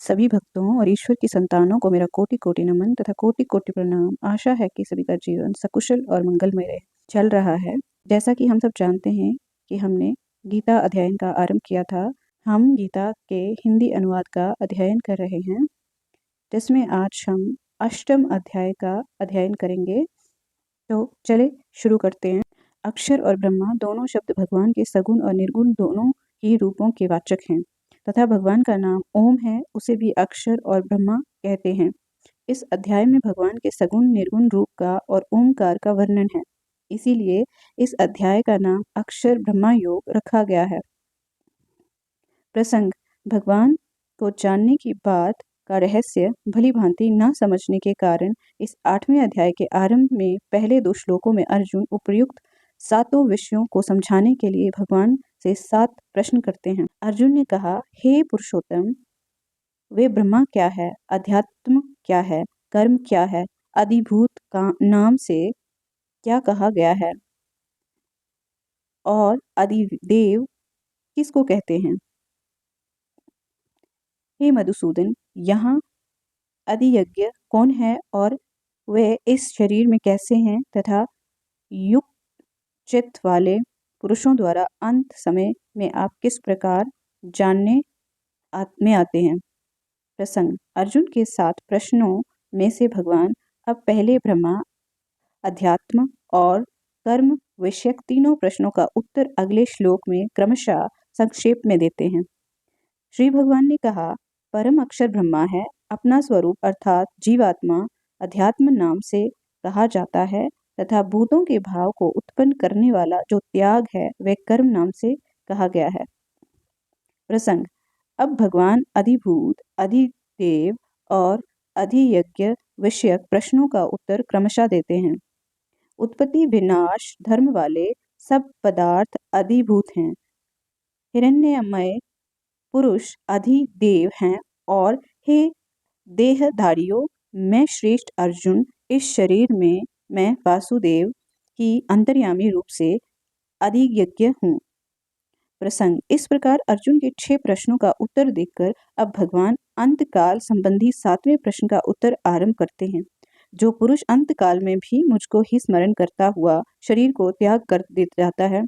सभी भक्तों और ईश्वर की संतानों को मेरा कोटि कोटि नमन तथा कोटि कोटि प्रणाम। आशा है कि सभी का जीवन सकुशल और मंगलमय रहे। चल रहा है। जैसा कि हम सब जानते हैं कि हमने गीता अध्ययन का आरंभ किया था। हम गीता के हिंदी अनुवाद का अध्ययन कर रहे हैं, जिसमें आज हम अष्टम अध्याय का अध्ययन करेंगे। तो चले शुरू करते हैं। अक्षर और ब्रह्मा दोनों शब्द भगवान के सगुण और निर्गुण दोनों ही रूपों के वाचक हैं तथा भगवान का नाम ओम है, उसे भी अक्षर और ब्रह्मा कहते हैं। इस अध्याय में भगवान के सगुण निर्गुण रूप का और ओमकार का वर्णन है, इसीलिए इस अध्याय का नाम अक्षर ब्रह्मा योग रखा गया है। प्रसंग: भगवान को जानने की बात का रहस्य भली भांति न समझने के कारण इस 8वें अध्याय के आरंभ में पहले 2 श्लोकों में अर्जुन उपर्युक्त सातों विषयों को समझाने के लिए भगवान से 7 प्रश्न करते हैं। अर्जुन ने कहा, हे पुरुषोत्तम, वे ब्रह्मा क्या है, अध्यात्म क्या है, कर्म क्या है, अधिभूत का नाम से क्या कहा गया है और अधिदेव किसको कहते हैं। हे मधुसूदन, यहाँ अधियज्ञ कौन है और वे इस शरीर में कैसे हैं तथा युक्त चित्त वाले पुरुषों द्वारा अंत समय में आप किस प्रकार जानने में आते हैं। प्रसंग: अर्जुन के 7 प्रश्नों में से भगवान अब पहले ब्रह्मा, अध्यात्म और कर्म विषयक तीनों प्रश्नों का उत्तर अगले श्लोक में क्रमशः संक्षेप में देते हैं। श्री भगवान ने कहा, परम अक्षर ब्रह्मा है, अपना स्वरूप अर्थात जीवात्मा अध्यात्म नाम से कहा जाता है तथा भूतों के भाव को उत्पन्न करने वाला जो त्याग है वह कर्म नाम से कहा गया है। प्रसंग: अब भगवान अधिभूत, अधिदेव और अधियज्ञ विषयक प्रश्नों का उत्तर क्रमशः देते हैं। उत्पत्ति विनाश धर्म वाले सब पदार्थ अधिभूत हैं। हिरण्यमय पुरुष अधिदेव हैं और हे देहधारियों, मैं श्रेष्ठ अर्जुन इस शरीर में मैं वासुदेव की अंतर्यामी रूप से अधियज्ञ हूँ। प्रसंग: इस प्रकार अर्जुन के 6 प्रश्नों का उत्तर देकर अब भगवान अंतकाल संबंधी 7वें प्रश्न का उत्तर आरंभ करते हैं। जो पुरुष अंतकाल में भी मुझको ही स्मरण करता हुआ शरीर को त्याग कर दे जाता है,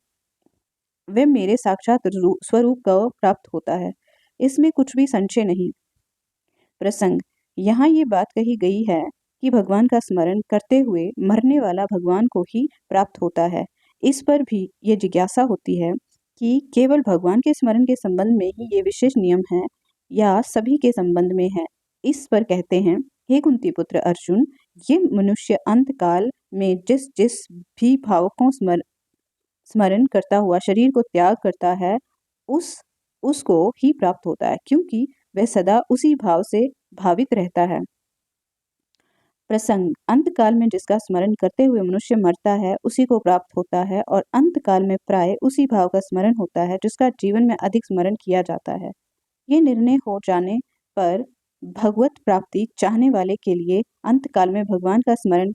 वह मेरे साक्षात स्वरूप को प्राप्त होता है, इसमें कुछ भी संशय नहीं। प्रसंग: यहाँ ये बात कही गई है कि भगवान का स्मरण करते हुए मरने वाला भगवान को ही प्राप्त होता है। इस पर भी ये जिज्ञासा होती है कि केवल भगवान के स्मरण के संबंध में ही ये विशेष नियम है या सभी के संबंध में है। इस पर कहते हैं, हे कुंती पुत्र अर्जुन, ये मनुष्य अंत काल में जिस जिस भी भाव को स्मरण करता हुआ शरीर को त्याग करता है, उसको ही प्राप्त होता है, क्योंकि वह सदा उसी भाव से भावित रहता है। प्रसंग: अंतकाल में जिसका स्मरण करते हुए मनुष्य मरता है, उसी को प्राप्त होता है और अंतकाल में प्राय उसी भाव का स्मरण होता है जिसका जीवन में अधिक स्मरण किया जाता है। ये निर्णय हो जाने पर भगवत प्राप्ति चाहने वाले के लिए अंतकाल में भगवान का स्मरण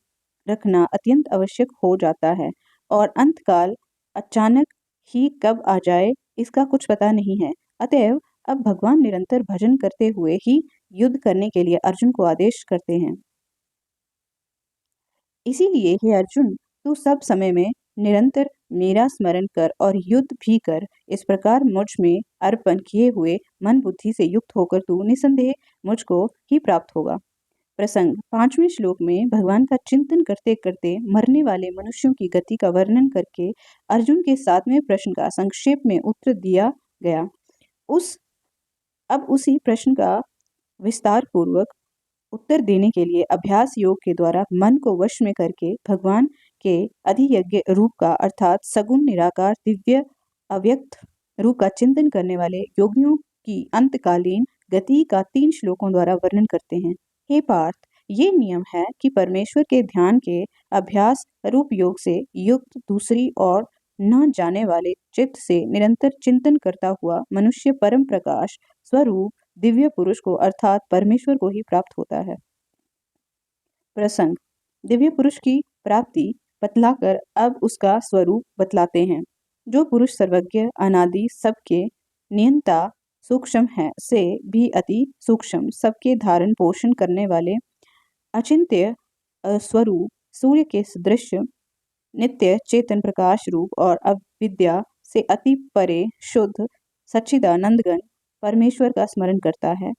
रखना अत्यंत आवश्यक हो जाता है और अंतकाल अचानक ही कब आ जाए इसका कुछ पता नहीं है। अतएव अब भगवान निरंतर भजन करते हुए ही युद्ध करने के लिए अर्जुन को आदेश करते हैं। इसीलिए हे अर्जुन, तू सब समय में निरंतर मेरा स्मरण कर और युद्ध भी कर। इस प्रकार मुझ में अर्पण किए हुए मन बुद्धि से युक्त होकर तू निसंदेह मुझको ही प्राप्त होगा। प्रसंग: 5वें श्लोक में भगवान का चिंतन करते करते मरने वाले मनुष्यों की गति का वर्णन करके अर्जुन के 7वें प्रश्न का संक्षेप में उत्तर दिया गया। अब उसी प्रश्न का विस्तार पूर्वक उत्तर देने के लिए अभ्यास योग के द्वारा मन को वश में करके भगवान के अधियज्ञ रूप का अर्थात सगुण निराकार दिव्य अव्यक्त रूप का चिंतन करने वाले योगियों की अंतकालीन गति का 3 श्लोकों द्वारा वर्णन करते हैं। हे पार्थ, ये नियम है कि परमेश्वर के ध्यान के अभ्यास रूप योग से युक्त दूसरी और न जाने वाले चित्त से निरंतर चिंतन करता हुआ मनुष्य परम प्रकाश स्वरूप दिव्य पुरुष को अर्थात परमेश्वर को ही प्राप्त होता है। प्रसंग: दिव्य पुरुष की प्राप्ति बतलाकर अब उसका स्वरूप बतलाते हैं। जो पुरुष सर्वज्ञ, अनादि, सबके नियंता सूक्ष्म है से भी अति सूक्ष्म, सबके धारण पोषण करने वाले अचिंत्य स्वरूप सूर्य के सदृश नित्य चेतन प्रकाश रूप और अविद्या से अति परे शुद्ध सच्चिदानंदगण परमेश्वर का स्मरण करता है।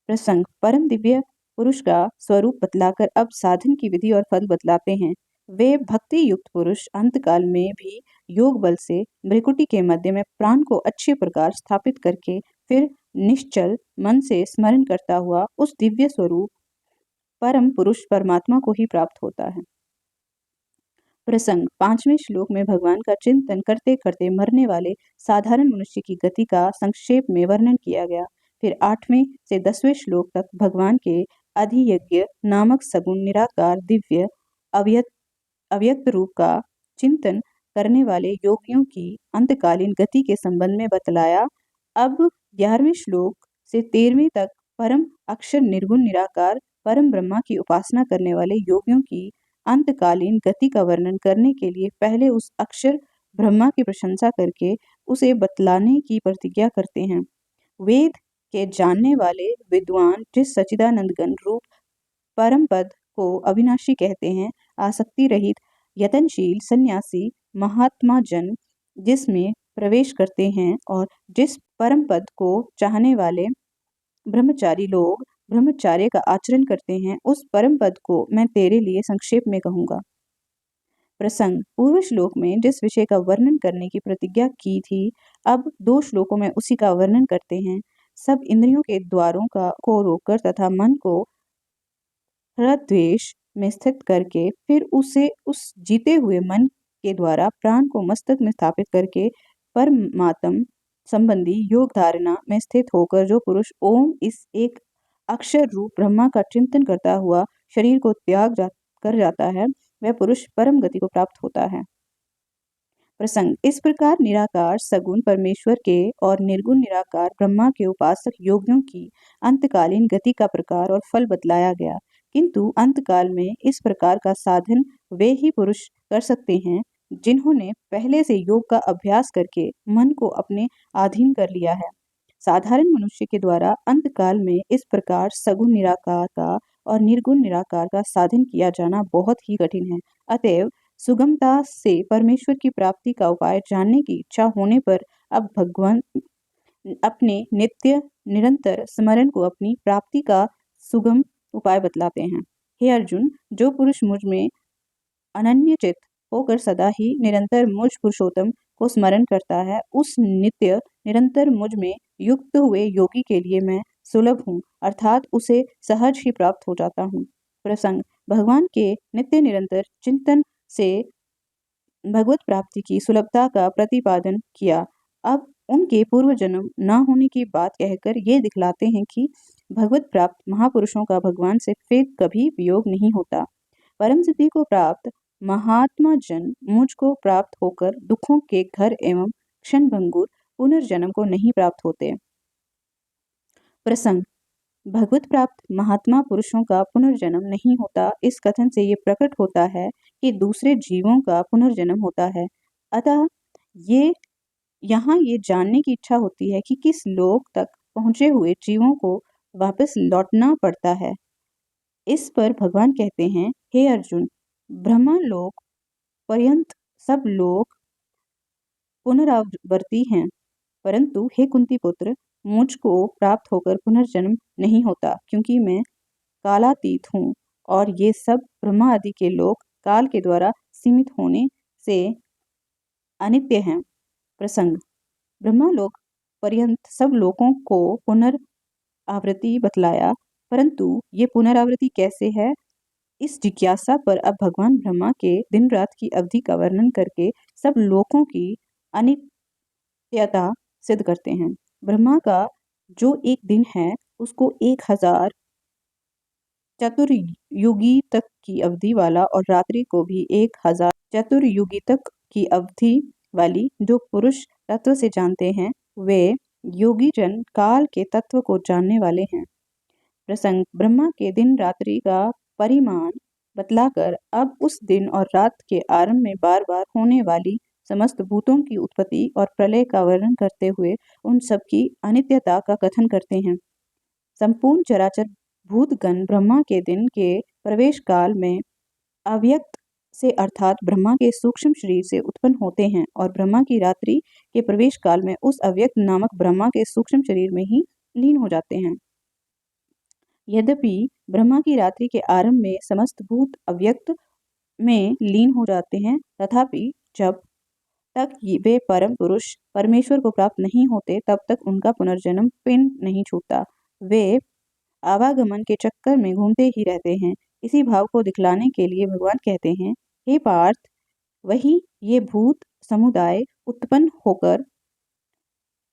प्रसंग परम दिव्य पुरुष का स्वरूप बतलाकर अब साधन की विधि और फल बतलाते हैं। वे भक्ति युक्त पुरुष अंतकाल में भी योग बल से भ्रिकुटी के मध्य में प्राण को अच्छे प्रकार स्थापित करके फिर निश्चल मन से स्मरण करता हुआ उस दिव्य स्वरूप परम पुरुष परमात्मा को ही प्राप्त होता है। प्रसंग 5वें श्लोक में भगवान का चिंतन करते करते मरने वाले साधारण मनुष्य की गति का संक्षेप में वर्णन किया गया। फिर 8वें से 10वें श्लोक तक भगवान के अधियज्ञ नामक सगुण निराकार दिव्य अव्यक्त रूप का चिंतन करने वाले योगियों की अंतकालीन गति के संबंध में बतलाया। अब 11वें श्लोक से 13वें तक परम अक्षर निर्गुण निराकार परम ब्रह्मा की उपासना करने वाले योगियों की अंतकालीन गति का वर्णन करने के लिए पहले उस अक्षर ब्रह्मा की प्रशंसा करके उसे बतलाने की प्रतिज्ञा करते हैं। वेद के जानने वाले विद्वान जिस सच्चिदानंदगण रूप परम पद को अविनाशी कहते हैं, आसक्ति रहित यतनशील सन्यासी महात्मा जन जिसमें प्रवेश करते हैं और जिस परम पद को चाहने वाले ब्रह्मचारी लोग ब्रह्मचार्य का आचरण करते हैं, उस परम पद को मैं तेरे लिए संक्षेप में कहूंगा। प्रसंग पूर्व श्लोक में जिस विषय का वर्णन करने की प्रतिज्ञा की थी, अब 2 श्लोकों में उसी का वर्णन करते हैं। सब इंद्रियों के द्वारों को रोककर तथा मन को हृद्वेश में स्थित करके फिर उसे उस जीते हुए मन के द्वारा प्राण को मस्तक में स्थापित करके परमात्म संबंधी योग धारणा में स्थित होकर जो पुरुष ओम इस एक अक्षर रूप ब्रह्मा का चिंतन करता हुआ शरीर को कर जाता है, वह पुरुष परम गति को प्राप्त होता है। प्रसंग इस प्रकार निराकार सगुण परमेश्वर के और निर्गुण निराकार ब्रह्मा के उपासक योगियों की अंतकालीन गति का प्रकार और फल बतलाया गया। किंतु अंतकाल में इस प्रकार का साधन वे ही पुरुष कर सकते हैं जिन्होंने पहले से योग का अभ्यास करके मन को अपने अधीन कर लिया है। साधारण मनुष्य के द्वारा अंतकाल में इस प्रकार सगुण निराकार का और निर्गुण निराकार का साधन किया जाना बहुत ही कठिन है। अतएव सुगमता से परमेश्वर की प्राप्ति का उपाय जानने की इच्छा होने पर अब भगवान अपने नित्य निरंतर स्मरण को अपनी प्राप्ति का सुगम उपाय बतलाते हैं। हे अर्जुन, जो पुरुष मुझ में अनन्य चित होकर सदा ही निरंतर मुझ पुरुषोत्तम को स्मरण करता है, उस नित्य निरंतर मुझ में युक्त हुए योगी के लिए मैं सुलभ हूँ, अर्थात उसे सहज ही प्राप्त हो जाता हूँ। प्रसंग भगवान के नित्य निरंतर चिंतन से भगवत प्राप्ति की सुलभता का प्रतिपादन किया। अब उनके पूर्व जन्म न होने की बात कहकर ये दिखलाते हैं कि भगवत प्राप्त महापुरुषों का भगवान से फिर कभी वियोग नहीं होता। परम सिद्धि को प्राप्त महात्मा जन मुझको प्राप्त होकर दुखों के घर एवं क्षणभंगुर पुनर्जन्म को नहीं प्राप्त होते। प्रसंग भगवत प्राप्त महात्मा पुरुषों का पुनर्जन्म नहीं होता, इस कथन से ये प्रकट होता है कि दूसरे जीवों का पुनर्जन्म होता है। अतः यहाँ ये जानने की इच्छा होती है कि किस लोक तक पहुंचे हुए जीवों को वापस लौटना पड़ता है। इस पर भगवान कहते हैं, हे अर्जुन, ब्रह्मा लोक पर्यंत सब लोग पुनरावर्ती हैं, परंतु हे कुंती पुत्र, मुझको प्राप्त होकर पुनर्जन्म नहीं होता, क्योंकि मैं कालातीत हूँ और ये सब ब्रह्मा आदि के लोक काल के द्वारा सीमित होने से अनित्य हैं। प्रसंग ब्रह्मालोक पर्यंत सब लोगों को पुनरावृत्ति बतलाया, परंतु ये पुनरावृत्ति कैसे है, इस जिज्ञासा पर अब भगवान ब्रह्मा के दिन रात की अवधि का वर्णन करके सब लोगों की अनित्यता सिद्ध करते हैं। ब्रह्मा का जो एक दिन है उसको 1000 चतुर्युगी तक की अवधि वाला और रात्रि को भी 1000 चतुर्युगी तक की अवधि वाली जो पुरुष तत्व से जानते हैं, वे योगी जन काल के तत्व को जानने वाले हैं। प्रसंग ब्रह्मा के दिन रात्रि का परिमाण बतलाकर अब उस दिन और रात के आरंभ में बार बार होने वाली समस्त भूतों की उत्पत्ति और प्रलय का वर्णन करते हुए उन सबकी अनित्यता का कथन करते हैं। संपूर्ण चराचर भूतगण ब्रह्मा के दिन के प्रवेश काल में अव्यक्त से अर्थात ब्रह्मा के सूक्ष्म शरीर से उत्पन्न होते हैं और ब्रह्मा की रात्रि के प्रवेश काल में उस अव्यक्त नामक ब्रह्मा के सूक्ष्म शरीर में ही लीन हो जाते हैं। यद्यपि ब्रह्मा की रात्रि के आरंभ में समस्त भूत अव्यक्त में लीन हो जाते हैं, तथापि जब तक वे परम पुरुष परमेश्वर को प्राप्त नहीं होते तब तक उनका पुनर्जन्म पिंड नहीं छूटता। वे आवागमन के चक्कर में घूमते ही रहते हैं। इसी भाव को दिखलाने के लिए भगवान कहते हैं, हे पार्थ, वही ये भूत समुदाय उत्पन्न होकर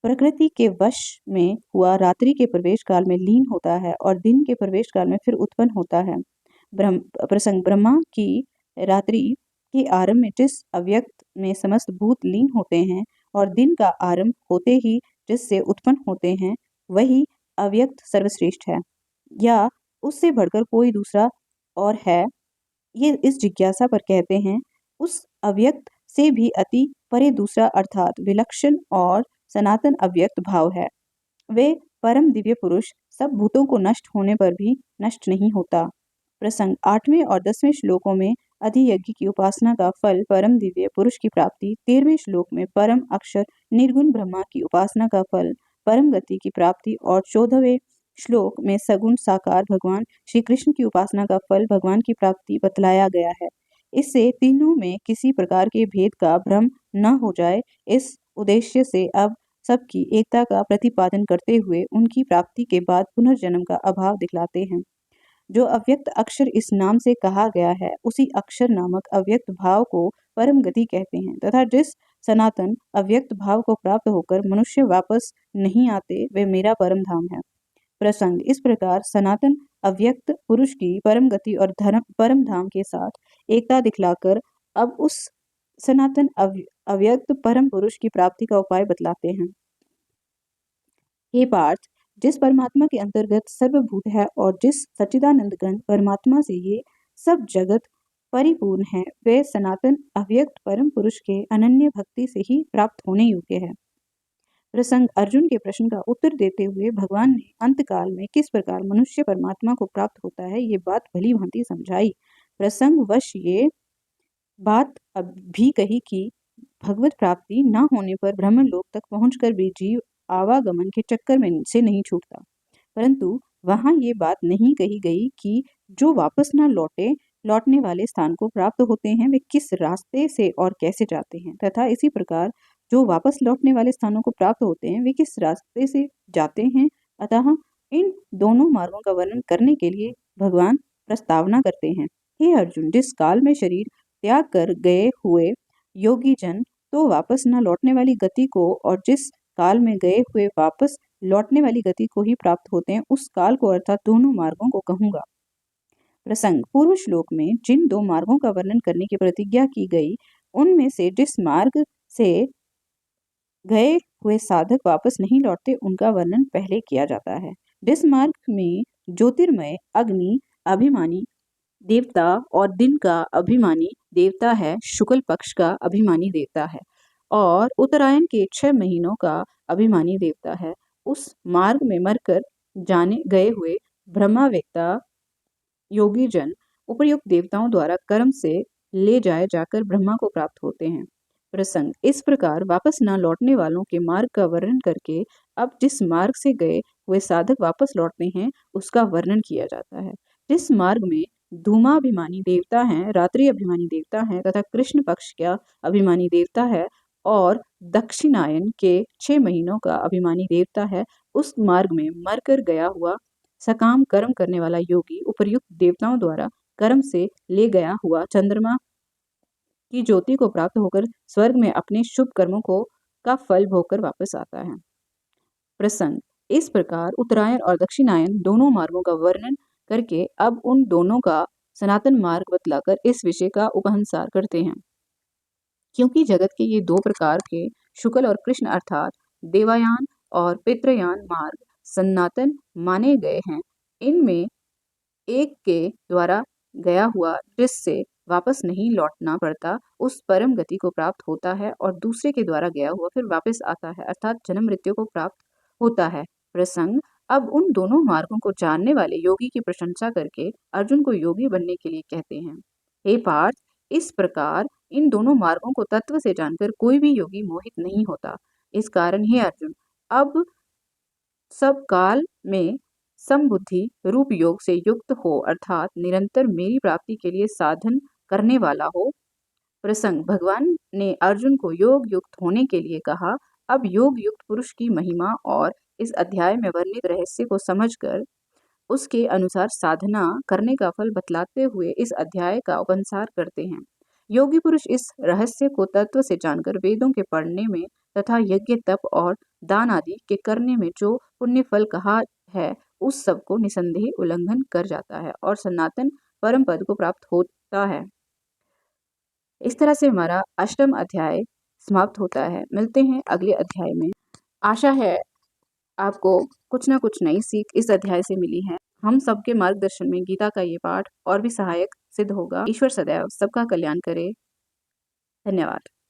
प्रकृति के वश में हुआ रात्रि के प्रवेश काल में लीन होता है और दिन के प्रवेश काल में फिर उत्पन्न होता है। प्रसंग ब्रह्मा की रात्रि के आरंभ में जिस अव्यक्त में समस्त भूत लीन होते हैं और दिन का आरंभ होते ही जिससे उत्पन्न होते हैं, वही अव्यक्त सर्वश्रेष्ठ है या उससे बढ़कर कोई दूसरा और है, ये इस जिज्ञासा पर कहते हैं। उस अव्यक्त से भी अति परे दूसरा अर्थात विलक्षण और सनातन अव्यक्त भाव है। वे परम दिव्य पुरुष सब भूतों को नष्ट होने पर भी नष्ट नहीं होता। प्रसंग 8वें और 10वें श्लोकों में अधियज्ञ की उपासना का फल परम दिव्य पुरुष की प्राप्ति, 13वें श्लोक में परम अक्षर निर्गुण ब्रह्मा की उपासना का फल परम गति की प्राप्ति और 14वें श्लोक में सगुण साकार भगवान श्री कृष्ण की उपासना का फल भगवान की प्राप्ति बतलाया गया है। इससे तीनों में किसी प्रकार के भेद का भ्रम न हो जाए, इस उद्देश्य से अब सबकी एकता का प्रतिपादन करते हुए उनकी प्राप्ति के बाद पुनर्जन्म का अभाव दिखलाते हैं। जो अव्यक्त अक्षर इस नाम से कहा गया है, उसी अक्षर नामक अव्यक्त भाव को परम गति कहते हैं तथा जिस सनातन अव्यक्त भाव को प्राप्त होकर मनुष्य वापस नहीं आते, वे मेरा परम धाम है। प्रसंग इस प्रकार सनातन अव्यक्त पुरुष की परम गति और धर्म परम धाम के साथ एकता दिखलाकर अब उस सनातन अव्यक्त परम पुरुष की प्राप्ति का उपाय बतलाते हैं। हे पार्थ, जिस परमात्मा के अंतर्गत सर्वभूत है और जिस सच्चिदानंद घन परमात्मा से ये सब जगत परिपूर्ण है, वे सनातन अव्यक्त परम पुरुष के अनन्य भक्ति से ही प्राप्त होने योग्य है। प्रसंग अर्जुन के प्रश्न का उत्तर देते हुए भगवान ने अंतकाल में किस प्रकार मनुष्य परमात्मा को प्राप्त होता है, ये बात भली भांति समझाई। प्रसंग वश ये बात अब भी कही कि भगवत प्राप्ति न होने पर ब्रह्मलोक तक पहुंचकर भी जीव आवागमन के चक्कर में से नहीं छूटता, परंतु वहां ये बात नहीं कही गई कि जो वापस न लौटने वाले स्थान को प्राप्त होते हैं, वे किस रास्ते से और कैसे जाते हैं, तथा इसी प्रकार जो वापस लौटने वाले स्थानों को प्राप्त होते हैं, वे किस रास्ते से जाते हैं। अतः इन दोनों मार्गों का वर्णन करने के लिए भगवान प्रस्तावना करते हैं। हे अर्जुन, जिस काल में शरीर त्याग कर गए हुए योगी जन तो वापस न लौटने वाली गति को और जिस काल में गए हुए वापस लौटने वाली गति को ही प्राप्त होते हैं, उस काल को अर्थात दोनों मार्गों को कहूंगा। प्रसंग पूर्व श्लोक में जिन दो मार्गों का वर्णन करने की प्रतिज्ञा की गई, उनमें से जिस मार्ग से गए हुए साधक वापस नहीं लौटते, उनका वर्णन पहले किया जाता है। जिस मार्ग में ज्योतिर्मय अग्नि अभिमानी देवता और दिन का अभिमानी देवता है, शुक्ल पक्ष का अभिमानी देवता है और उत्तरायण के 6 महीनों का अभिमानी देवता है, उस मार्ग में मरकर जाने गए हुए ब्रह्मावेत्ता योगी जन उपर्युक्त देवताओं द्वारा कर्म से ले जाए जाकर ब्रह्मा को प्राप्त होते हैं। प्रसंग इस प्रकार वापस न लौटने वालों के मार्ग का वर्णन करके अब जिस मार्ग से गए हुए साधक वापस लौटते हैं, उसका वर्णन किया जाता है। जिस मार्ग में धूमाभिमानी देवता हैं, रात्रि अभिमानी देवता हैं तथा कृष्ण पक्ष का अभिमानी देवता है और दक्षिणायन के 6 महीनों का अभिमानी देवता है, उस मार्ग में मरकर गया हुआ सकाम कर्म करने वाला योगी उपर्युक्त देवताओं द्वारा कर्म से ले गया हुआ चंद्रमा की ज्योति को प्राप्त होकर स्वर्ग में अपने शुभ कर्मों को का फल भोगकर वापस आता है। प्रसंग इस प्रकार उत्तरायण और दक्षिणायन दोनों मार्गों का वर्णन करके अब उन दोनों का सनातन मार्ग बतलाकर इस विषय का उपसंहार करते हैं। क्योंकि जगत के ये दो प्रकार के शुक्ल और कृष्ण अर्थात देवायान और पितृयान मार्ग सनातन माने गए हैं, इनमें एक के द्वारा गया हुआ जिससे वापस नहीं लौटना पड़ता, उस परम गति को प्राप्त होता है और दूसरे के द्वारा गया हुआ फिर वापस आता है, अर्थात जन्म मृत्यु को प्राप्त होता है। प्रसंग। अब उन दोनों मार्गों को जानने वाले योगी की प्रशंसा करके अर्जुन को योगी बनने के लिए कहते हैं। हे पार्थ, इस प्रकार इन दोनों मार्गों को तत्व से जानकर कोई भी योगी मोहित नहीं होता। इस कारण हे अर्जुन, अब सब काल में समबुद्धि रूप योग से युक्त हो, अर्थात निरंतर मेरी प्राप्ति के लिए साधन करने वाला हो। प्रसंग। भगवान ने अर्जुन को योग युक्त होने के लिए कहा। अब योग युक्त पुरुष की महिमा और इस अध्याय में वर्णित रहस्य को समझकर उसके अनुसार साधना करने का फल बतलाते हुए इस अध्याय का उपसंहार करते हैं। योगी पुरुष इस रहस्य को तत्व से जानकर वेदों के पढ़ने में तथा यज्ञ तप और दान आदि के करने में जो पुण्य फल कहा है, उस सब को निसंदेह उल्लंघन कर जाता है और सनातन परम पद को प्राप्त होता है। इस तरह से हमारा अष्टम अध्याय समाप्त होता है। मिलते हैं अगले अध्याय में। आशा है आपको कुछ ना कुछ नई सीख इस अध्याय से मिली है। हम सबके मार्गदर्शन में गीता का ये पाठ और भी सहायक सिद्ध होगा। ईश्वर सदैव सबका कल्याण करे। धन्यवाद।